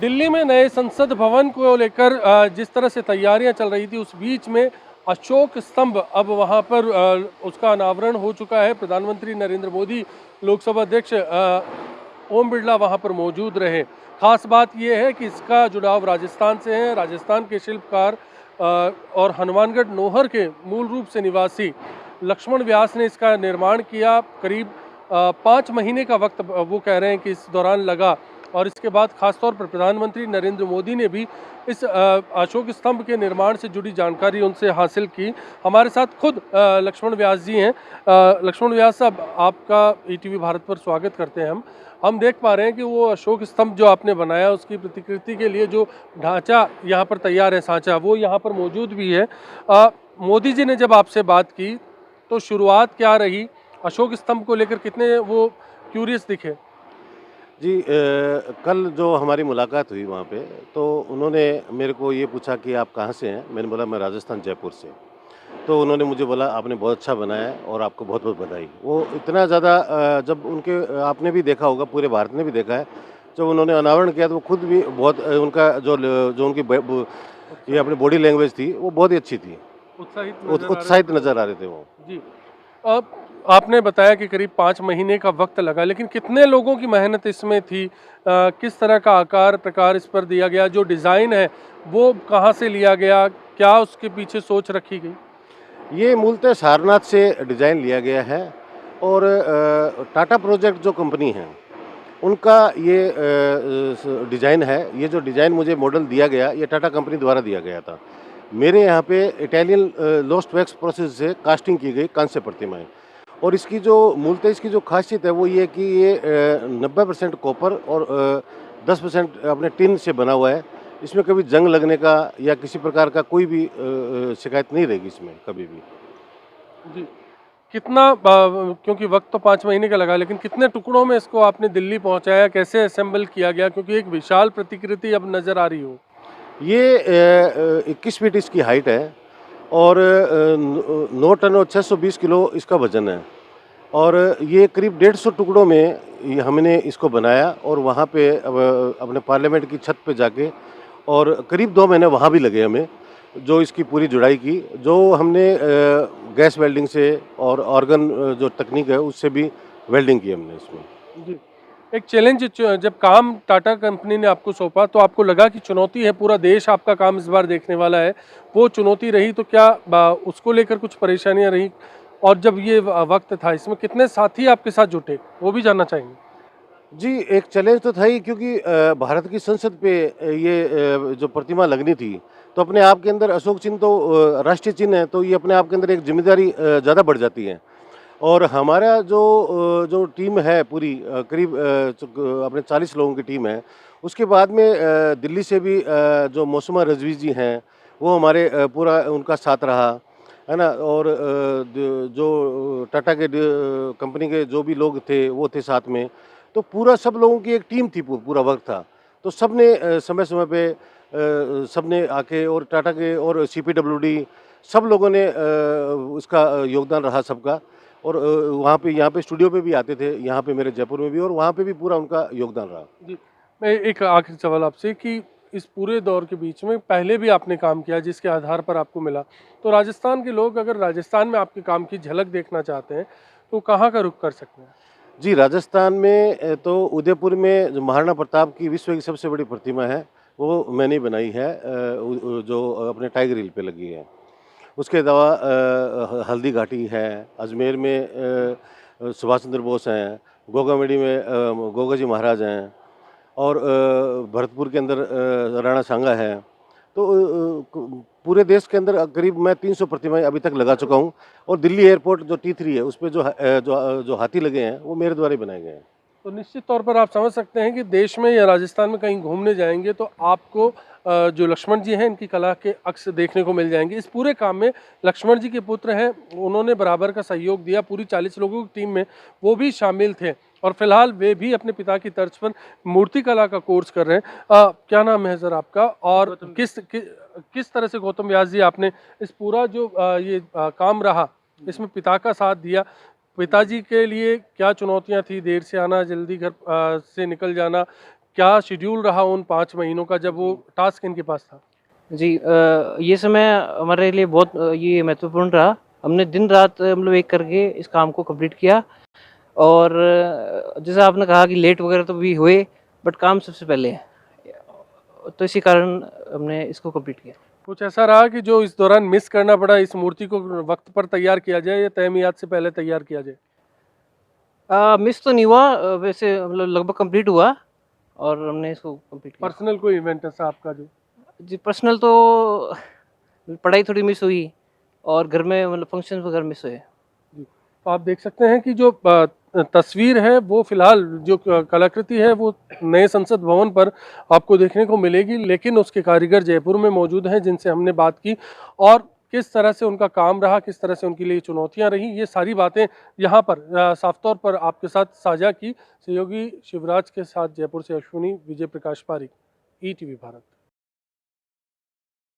दिल्ली में नए संसद भवन को लेकर जिस तरह से तैयारियां चल रही थी, उस बीच में अशोक स्तंभ अब वहां पर उसका अनावरण हो चुका है। प्रधानमंत्री नरेंद्र मोदी, लोकसभा अध्यक्ष ओम बिरला वहां पर मौजूद रहे। खास बात यह है कि इसका जुड़ाव राजस्थान से है। राजस्थान के शिल्पकार और हनुमानगढ़ नौहर के मूल रूप से निवासी लक्ष्मण व्यास ने इसका निर्माण किया। करीब 5 महीने का वक्त वो कह रहे हैं कि इस दौरान लगा, और इसके बाद खासतौर पर प्रधानमंत्री नरेंद्र मोदी ने भी इस अशोक स्तंभ के निर्माण से जुड़ी जानकारी उनसे हासिल की। हमारे साथ खुद लक्ष्मण व्यास जी हैं। लक्ष्मण व्यास साहब, आपका ईटीवी भारत पर स्वागत करते हैं। हम देख पा रहे हैं कि वो अशोक स्तंभ जो आपने बनाया, उसकी प्रतिकृति के लिए जो ढांचा यहाँ पर तैयार है, सांचा, वो यहाँ पर मौजूद भी है। मोदी जी ने जब आपसे बात की तो शुरुआत क्या रही? अशोक स्तंभ को लेकर कितने वो क्यूरियस दिखे? जी कल जो हमारी मुलाकात हुई वहाँ पे, तो उन्होंने मेरे को ये पूछा कि आप कहाँ से हैं? मैंने बोला मैं राजस्थान जयपुर से। तो उन्होंने मुझे बोला आपने बहुत अच्छा बनाया है और आपको बहुत-बहुत बधाई। वो इतना ज़्यादा जब उनके आपने भी देखा होगा, पूरे भारत ने भी देखा है, जब उन्होंने अनावरण किया तो वो खुद भी बहुत उनका जो उनकी ये अपनी बॉडी लैंग्वेज थी, वो बहुत ही अच्छी थी। उत्साहित नज़र आ रहे थे वो। जी। अब आपने बताया कि करीब 5 महीने का वक्त लगा, लेकिन कितने लोगों की मेहनत इसमें थी? किस तरह का आकार प्रकार इस पर दिया गया? जो डिज़ाइन है वो कहाँ से लिया गया? क्या उसके पीछे सोच रखी गई? ये मूलतः सारनाथ से डिज़ाइन लिया गया है और टाटा प्रोजेक्ट जो कंपनी है, उनका ये डिज़ाइन है। ये जो डिज़ाइन मुझे मॉडल दिया गया, ये टाटा कंपनी द्वारा दिया गया था। मेरे यहाँ पे इटालियन लोस्ट वैक्स प्रोसेस से कास्टिंग की गई कांस्य प्रतिमाएँ, और इसकी जो मूलतः इसकी जो खासियत है वो ये है कि ये 90% कॉपर और 10% अपने टिन से बना हुआ है। इसमें कभी जंग लगने का या किसी प्रकार का कोई भी शिकायत नहीं रहेगी इसमें कभी भी। जी। कितना क्योंकि वक्त तो 5 महीने का लगा, लेकिन कितने टुकड़ों में इसको आपने दिल्ली पहुँचाया? कैसे असेंबल किया गया? क्योंकि एक विशाल प्रतिकृति अब नज़र आ रही हो। ये 21 फीट इसकी हाइट है और 9 टन और 620 किलो इसका वज़न है, और ये करीब 150 टुकड़ों में ये हमने इसको बनाया, और वहाँ पे अपने पार्लियामेंट की छत पे जाके, और करीब 2 महीने वहाँ भी लगे हमें, जो इसकी पूरी जुड़ाई की, जो हमने गैस वेल्डिंग से और ऑर्गन जो तकनीक है उससे भी वेल्डिंग की हमने इसमें। जी। एक चैलेंज जब काम टाटा कंपनी ने आपको सौंपा तो आपको लगा कि चुनौती है, पूरा देश आपका काम इस बार देखने वाला है, वो चुनौती रही तो क्या उसको लेकर कुछ परेशानियां रही? और जब ये वक्त था, इसमें कितने साथी आपके साथ जुटे, वो भी जानना चाहेंगे। जी, एक चैलेंज तो था ही, क्योंकि भारत की संसद पे ये जो प्रतिमा लगनी थी, तो अपने आप के अंदर अशोक चिन्ह तो राष्ट्रीय चिन्ह है, तो ये अपने आप के अंदर एक जिम्मेदारी ज़्यादा बढ़ जाती है। और हमारा जो टीम है पूरी, करीब अपने 40 लोगों की टीम है। उसके बाद में दिल्ली से भी जो मौसमा रज़वी जी हैं, वो हमारे पूरा उनका साथ रहा, है ना? और जो टाटा के कंपनी के जो भी लोग थे, वो थे साथ में। तो पूरा सब लोगों की एक टीम थी, पूरा वर्क था। तो सबने समय-समय पे सबने आके, और टाटा के और सीपीडब्ल्यूडी सब लोगों ने उसका योगदान रहा सबका। और वहाँ पे यहाँ पे स्टूडियो पे भी आते थे, यहाँ पे मेरे जयपुर में भी, और वहाँ पे भी पूरा उनका योगदान रहा। जी। मैं एक आखिरी सवाल आपसे कि इस पूरे दौर के बीच में पहले भी आपने काम किया जिसके आधार पर आपको मिला, तो राजस्थान के लोग अगर राजस्थान में आपके काम की झलक देखना चाहते हैं तो कहाँ का रुख कर सकते हैं? जी, राजस्थान में तो उदयपुर में जो महाराणा प्रताप की विश्व की सबसे बड़ी प्रतिमा है, वो मैंने ही बनाई है, जो अपने टाइगर हिल पे लगी है। उसके अलावा हल्दी घाटी है, अजमेर में सुभाष चंद्र बोस हैं, गोगामेडी में गोगा जी महाराज हैं, और भरतपुर के अंदर राणा सांगा है। तो पूरे देश के अंदर करीब मैं 300 प्रतिमाएँ अभी तक लगा चुका हूँ, और दिल्ली एयरपोर्ट जो T3 है, उसपे जो हाथी लगे हैं, वो मेरे द्वारा ही बनाए गए हैं। तो निश्चित तौर पर आप समझ सकते हैं कि देश में या राजस्थान में कहीं घूमने जाएंगे तो आपको जो लक्ष्मण जी हैं, इनकी कला के अक्स देखने को मिल जाएंगे। इस पूरे काम में लक्ष्मण जी के पुत्र हैं, उन्होंने बराबर का सहयोग दिया। पूरी 40 लोगों की टीम में वो भी शामिल थे, और फिलहाल वे भी अपने पिता की तर्ज पर मूर्ति कला का कोर्स कर रहे हैं। क्या नाम है सर आपका, और किस तरह से गौतम व्यास जी आपने इस पूरा जो काम रहा, इसमें पिता का साथ दिया? पिताजी के लिए क्या चुनौतियां थी? देर से आना, जल्दी घर से निकल जाना, क्या शेड्यूल रहा उन 5 महीनों का जब वो टास्क इनके पास था? जी ये समय हमारे लिए बहुत ये महत्वपूर्ण रहा। हमने दिन रात मतलब एक करके इस काम को कंप्लीट किया और जैसा आपने कहा कि लेट वगैरह तो भी हुए, बट काम सबसे पहले है। तो इसी कारण हमने इसको कंप्लीट किया। कुछ ऐसा रहा कि जो इस दौरान मिस करना पड़ा, इस मूर्ति को वक्त पर तैयार किया जाए या तय मियाद से पहले तैयार किया जाए? मिस तो नहीं हुआ, वैसे मतलब लगभग कंप्लीट हुआ और हमने इसको कंप्लीट किया। पर्सनल कोई इवेंट ऐसा आपका जो? जी पर्सनल तो पढ़ाई थोड़ी मिस हुई और घर में मतलब फंक्शन वगैरह मिस हुए। जी। तो आप देख सकते हैं कि जो तस्वीर है वो फिलहाल जो कलाकृति है वो नए संसद भवन पर आपको देखने को मिलेगी, लेकिन उसके कारीगर जयपुर में मौजूद हैं जिनसे हमने बात की और किस तरह से उनका काम रहा, किस तरह से उनके लिए चुनौतियां रही, ये सारी बातें यहाँ पर साफ तौर पर आपके साथ साझा की। सहयोगी शिवराज के साथ जयपुर से अश्विनी, विजय प्रकाश पारिक, ईटीवी भारत।